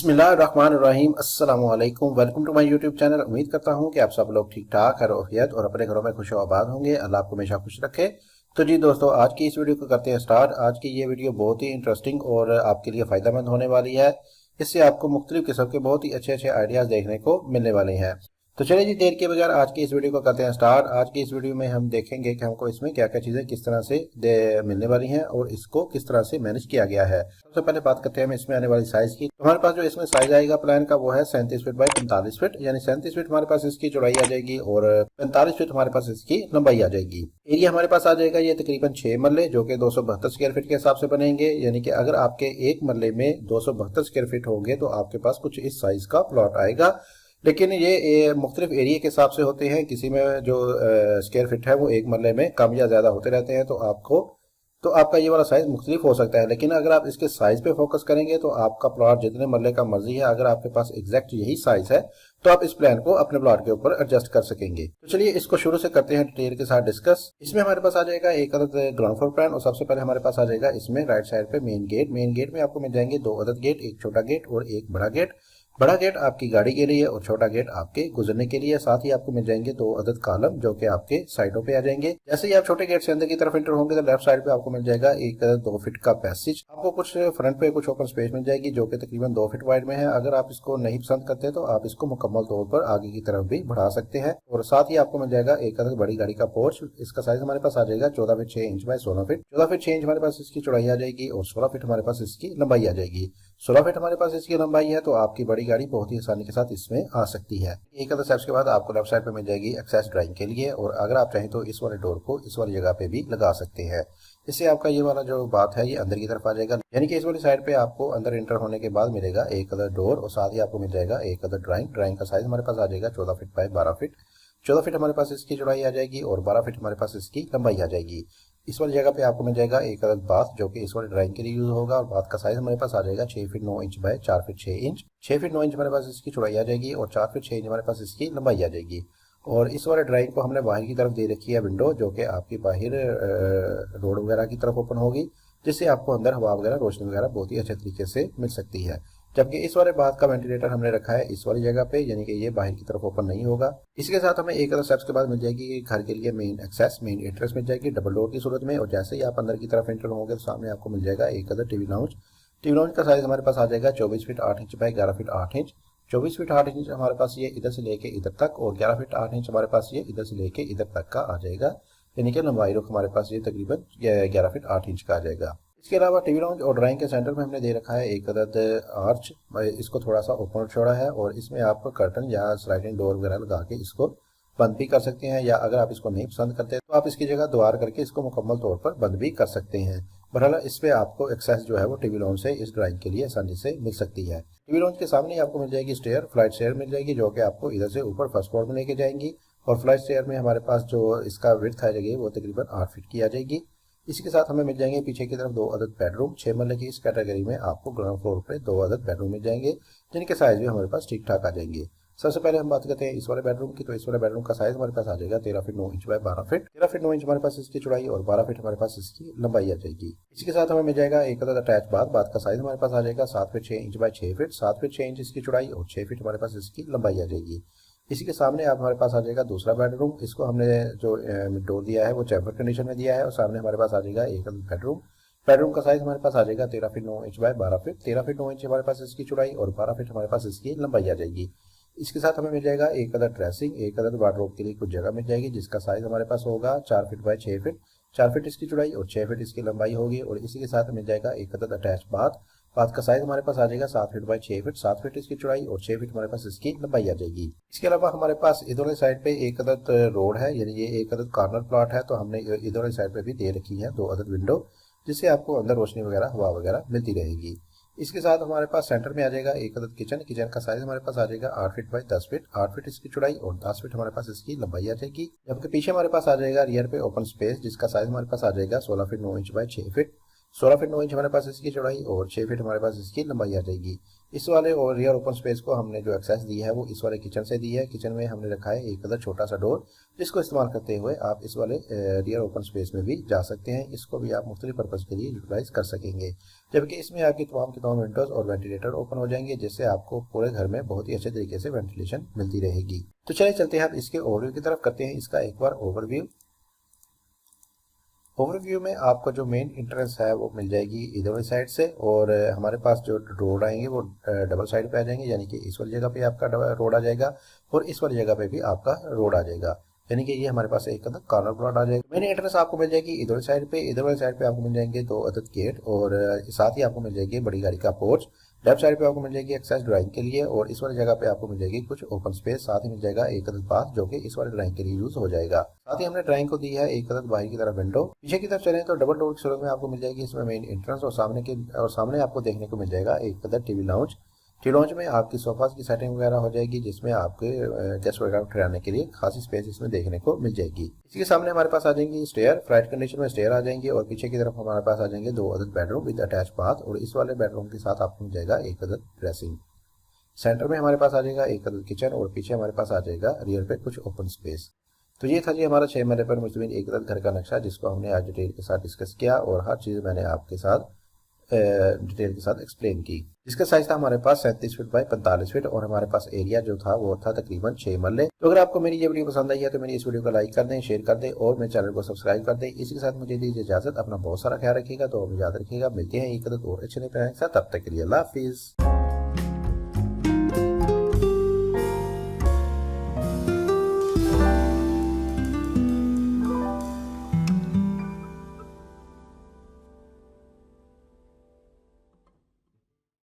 बिस्मिल्लाहिर्रहमानिर्रहीम अस्सलाम वालेकुम। Welcome to my YouTube channel. उम्मीद करता हूं कि आप सब लोग ठीक ठाक खैरियत और अपने घरों में खुश आबाद होंगे। अल्लाह आपको हमेशा खुश रखे। तो जी दोस्तों, आज की इस वीडियो को करते हैं स्टार्ट। आज की ये वीडियो बहुत ही इंटरेस्टिंग और आपके लिए फ़ायदेमंद होने वाली है। इससे आपको मुख्तलिफ किस्म के बहुत ही अच्छे अच्छे आइडियाज़ देखने को मिलने वाले हैं। तो चलिए जी, देर के बगैर आज की इस वीडियो को करते हैं स्टार्ट। आज की इस वीडियो में हम देखेंगे कि हमको इसमें क्या क्या चीज़ें किस तरह से मिलने वाली हैं और इसको किस तरह से मैनेज किया गया है। सबसे पहले बात करते हैं हम इसमें आने वाली साइज की। तो हमारे पास जो इसमें साइज आएगा प्लान का वो है 37 फीट बाई 45 फीट, यानी 37 फीट हमारे पास इसकी चौड़ाई आ जाएगी और 45 फीट हमारे पास इसकी लंबाई आ जाएगी। एरिया हमारे पास आ जाएगा ये तकरीबन 6 मरले, जो कि 272 स्क्वायर फीट के हिसाब से बनेंगे। यानी कि अगर आपके एक मरले में 272 स्क्वायर फीट होंगे तो आपके पास कुछ इस साइज का प्लॉट आएगा। लेकिन ये मुख्तलिफ एरिया के हिसाब से होते हैं। किसी में जो स्क्वायर फीट है वो एक मरले में कम या ज्यादा होते रहते हैं, तो आपका ये वाला साइज मुख्तलिफ हो सकता है। लेकिन अगर आप इसके साइज पे फोकस करेंगे तो आपका प्लॉट जितने मरले का मर्जी है, अगर आपके पास एग्जैक्ट यही साइज है तो आप इस प्लान को अपने प्लॉट के ऊपर एडजस्ट कर सकेंगे। तो चलिए इसको शुरू से करते हैं डिटेल के साथ डिस्कस। इसमें हमारे पास आ जाएगा एक अदद ग्राउंड फ्लोर प्लान और सबसे पहले हमारे पास आ जाएगा इसमें राइट साइड पे मेन गेट। मेन गेट में आपको मिल जाएंगे 2 अदद गेट, एक छोटा गेट और एक बड़ा गेट। बड़ा गेट आपकी गाड़ी के लिए और छोटा गेट आपके गुजरने के लिए। साथ ही आपको मिल जाएंगे 2 अदद कॉलम जो कि आपके साइडों पे आ जाएंगे। जैसे ही आप छोटे गेट से अंदर की तरफ एंटर होंगे तो लेफ्ट साइड पे आपको मिल जाएगा एक 2 फीट का पैसेज। आपको कुछ फ्रंट पे कुछ ओपन स्पेस मिल जाएगी जो कि तकरीबन 2 फीट वाइड में है। अगर आप इसको नहीं पसंद करते तो आप इसको मुकम्मल तौर पर आगे की तरफ भी बढ़ा सकते हैं। और साथ ही आपको मिल जाएगा एक अदद बड़ी गाड़ी का पोर्च। इसका साइज हमारे पास आ जाएगा 14 feet 6 inch by 16 feet. 14 feet 6 inch हमारे पास इसकी चौड़ाई आ जाएगी और 16 फीट हमारे पास इसकी लंबाई आ जाएगी। 16 फीट हमारे पास इसकी लंबाई है तो आपकी बड़ी गाड़ी बहुत ही आसानी के साथ इसमें आ सकती है। एक अदर स्टेप्स के बाद आपको लेफ्ट साइड पे मिल जाएगी एक्सेस ड्राइंग के लिए, और अगर आप चाहें तो इस वाले डोर को इस वाली जगह पे भी लगा सकते हैं। इससे आपका ये वाला जो बात है ये अंदर की तरफ आ जाएगा। यानी कि इस वाली साइड पे आपको अंदर एंटर होने के बाद मिलेगा एक अदर डोर और साथ ही आपको मिल जाएगा एक अदर ड्राइंग। ड्राइंग का साइज हमारे पास आ जाएगा 14 फीट बाय 12 फीट। 14 फीट हमारे पास इसकी चौड़ाई आ जाएगी और 12 फीट हमारे पास इसकी लंबाई आ जाएगी। इस वाली जगह पे आपको मिल जाएगा एक अदद बाथ जो कि इस वाली ड्राइंग के लिए यूज होगा, और बाथ का साइज हमारे पास आ जाएगा 6 feet 9 inch by 4 feet 6 inch. 6 feet 9 inch हमारे पास इसकी चौड़ाई आ जाएगी और 4 फीट 6 इंच हमारे पास इसकी लंबाई आ जाएगी। और इस वाले ड्राइंग को हमने बाहर की तरफ दे रखी है विंडो, जो कि आपकी बाहर रोड वगैरह की तरफ ओपन होगी, जिससे आपको अंदर हवा वगैरह रोशनी वगैरह बहुत ही अच्छे तरीके से मिल सकती है। जबकि इस वाले बाथ का वेंटिलेटर हमने रखा है इस वाली जगह पे, यानी कि ये बाहर की तरफ ओपन नहीं होगा। इसके साथ हमें एक अदर स्टेप्स के बाद मिल जाएगी घर के लिए मेन एक्सेस, मेन एंट्रेंस मिल जाएगी डबल डोर की सूरत में। और जैसे ही आप अंदर की तरफ एंटर होंगे तो सामने आपको मिल जाएगा एक other TV lounge. TV lounge का साइज हमारे पास आ जाएगा 24 feet 8 inch by 11 feet 8 inch. 24 feet 8 inch हमारे पास ये इधर से लेके इधर तक, और 11 फीट 8 इंच हमारे पास ये इधर से लेके इधर तक का आ जाएगा। यानी कि लंबाई रुख हमारे पास ये तकरीबन 11 फीट 8 इंच का आ जाएगा। इसके अलावा टीवी लाउंज और ड्राइंग के सेंटर में हमने दे रखा है एक अदद आर्च। इसको थोड़ा सा ओपन छोड़ा है और इसमें आप कर्टन या स्लाइडिंग डोर वगैरह लगा के इसको बंद भी कर सकते हैं, या अगर आप इसको नहीं पसंद करते तो आप इसकी जगह द्वार करके इसको मुकम्मल तौर पर बंद भी कर सकते हैं। बहरहाल इस पे आपको एक्सेस जो है वो टीवी लाउंज से इस ड्राइंग के लिए आसानी से मिल सकती है। टीवी लाउंज के सामने ही आपको मिल जाएगी स्टेयर, फ्लाइट स्टेयर मिल जाएगी जो कि आपको इधर से ऊपर फर्स्ट फ्लोर में लेके जाएंगी। और फ्लाइट स्टेयर में हमारे पास जो इसका विड्थ आ जाएगी वो तकरीबन 8 फीट की आ जाएगी। इसी के साथ हमें मिल जाएंगे पीछे की तरफ 2 अदद बेडरूम। 6 मरले की इस कैटेगरी में आपको ग्राउंड फ्लोर पे 2 अदद बेडरूम मिल जाएंगे, जिनके साइज भी हमारे पास ठीक ठाक आ जाएंगे। सबसे पहले हम बात करते हैं इस वाले बेडरूम की। तो इस वाले बेडरूम का साइज हमारे पास आ जाएगा 13 feet 9 inch by 12 feet. 13 feet 9 inch हमारे पास इसकी चौड़ाई और 12 फीट हमारे पास इसकी लंबाई आ जाएगी। इसी के साथ हमें मिल जाएगा एक अदद अटैच बाथ। बाथ का साइज हमारे पास आ जाएगा 7 feet 6 inch by 6 feet. 7 feet 6 inch इसकी चौड़ाई और 6 फीट हमारे पास इसकी लंबाई आ जाएगी। इसी के सामने आप हमारे पास आ जाएगा दूसरा बेडरूम। इसको हमने जो डोर दिया है वो चैम्बर कंडीशन में दिया है, और सामने हमारे पास आ जाएगा एक बेडरूम। बेडरूम का साइज हमारे पास आ जाएगा 13 feet 9 inch by 12 feet. 13 feet 9 inch हमारे पास इसकी चौड़ाई और 12 फीट हमारे पास इसकी लंबाई आ जाएगी। इसके साथ हमें मिल जाएगा एक अदर ड्रेसिंग, एक अदर वार्डरोब के लिए कुछ जगह मिल जाएगी, जिसका साइज हमारे पास होगा 4 फीट बाय 6 फीट। 4 फीट इसकी चौड़ाई और 6 फीट इसकी लंबाई होगी। और इसी के साथ मिल जाएगा एक अदर अटैच बाथ। बाथ का साइज हमारे पास आ जाएगा 7 फीट बाय 6 फीट। 7 फीट इसकी चौड़ाई और 6 फीट हमारे पास इसकी लंबाई आ जाएगी। इसके अलावा हमारे पास इधर वाली साइड पे एक अदद रोड है, यानी ये एक अदद कॉर्नर प्लॉट है, तो हमने इधर वाली साइड पे भी दे रखी है 2 अदद विंडो, जिससे आपको अंदर रोशनी वगैरह हवा वगैरह मिलती रहेगी। इसके साथ हमारे पास सेंटर में आ जाएगा एक अदद किचन। किचन का साइज हमारे पास आ जाएगा 8 फीट बाय 10 फीट। 8 फीट इसकी चौड़ाई और 10 फीट हमारे पास इसकी लंबाई आ जाएगी। जबकि पीछे हमारे पास आ जाएगा रियर पे ओपन स्पेस, जिसका साइज हमारे पास आ जाएगा 16 feet 9 inch by 6 feet. 16 feet 9 inch हमारे पास इसकी चौड़ाई और 6 फीट हमारे पास इसकी लंबाई आ जाएगी। इस वाले और रियर ओपन स्पेस को हमने जो एक्सेस दी है वो इस वाले किचन से दी है। किचन में हमने रखा है एक अदर छोटा सा डोर, जिसको इस्तेमाल करते हुए आप इस वाले रियर ओपन स्पेस में भी जा सकते हैं। इसको भी आप मुख्तलिफ पर्पज़ के लिए यूटिलाइज कर सकेंगे, जबकि इसमें आपकी तमाम की तमाम विंडोज़ और वेंटिलेटर ओपन हो जाएंगे, जिससे आपको पूरे घर में बहुत ही अच्छे तरीके से वेंटिलेशन मिलती रहेगी। तो चलिए चलते हैं आप इसके ओवरव्यू की तरफ, करते हैं इसका एक बार ओवरव्यू। ओवरव्यू में आपको जो मेन एंट्रेंस है वो मिल जाएगी इधर वाली साइड से, और हमारे पास जो रोड आएंगे वो डबल साइड पे आ जाएंगे, यानी कि इस वाली जगह पे आपका रोड आ जाएगा और इस वाली जगह पे भी आपका रोड आ जाएगा, यानी कि ये हमारे पास एक अदद कॉर्नर प्लॉट आ जाएगा। मेन एंट्रेंस आपको मिल जाएगी इधर वाली साइड पे। इधर वाली साइड पे आपको मिल जाएंगे 2 अदद गेट, और साथ ही आपको मिल जाएगी बड़ी गाड़ी का पोर्च। लेफ्ट साइड पे आपको मिल जाएगी एक्सेस ड्राइंग के लिए, और इस वाली जगह पे आपको मिल जाएगी कुछ ओपन स्पेस, साथ ही मिल जाएगा एक अदद बाथ जो कि इस वाले ड्राइंग के लिए यूज हो जाएगा। साथ ही हमने ड्राइंग को दी है एक अदद बाहर की तरफ विंडो। पीछे की तरफ चलें तो डबल डोर की सूरत में आपको मिल जाएगी इसमें मेन एंट्रेंस, और सामने आपको देखने को मिल जाएगा एक अदद टीवी लाउंज। टी लॉन्च में आपकी सोफास की सेटिंग वगैरह हो जाएगी, जिसमें आपके गेस्ट वगैरह ठहराने के लिए खासी स्पेस इसमें देखने को मिल जाएगी। इसी के सामने हमारे पास आ जाएंगी स्टेयर, फ्लाइट कंडीशन में स्टेयर आ जाएंगी, और पीछे की तरफ हमारे पास आ जाएंगे 2 अदद बेडरूम विद अटैच बाथ, और इस वाले बेडरूम के साथ आपको मिल जाएगा एक अदद ड्रेसिंग। सेंटर में हमारे पास आ जाएगा एक अदद किचन, और पीछे हमारे पास आ जाएगा रियर पे कुछ ओपन स्पेस। तो ये था जी हमारा 6 मरले पर मुश्तमिल एक अदद घर का नक्शा, जिसको हमने आज डिटेल के साथ डिस्कस किया, और हर चीज़ मैंने आपके साथ डिटेल के साथ एक्सप्लेन की। इसका साइज था हमारे पास 37 फीट बाय 45 फीट, और हमारे पास एरिया जो था वो था तकरीबन 6 मरले। तो अगर आपको मेरी ये वीडियो पसंद आई है तो मेरी इस वीडियो को लाइक कर दें, शेयर कर दें, और मेरे चैनल को सब्सक्राइब कर दें। इसी के साथ मुझे दीजिए इजाजत, अपना बहुत सारा ख्याल रखिएगा। तो याद रखिएगा, मिलते हैं एक अदद और अच्छे नए प्लान के साथ, तब तक के लिए अल्लाह हाफिज़।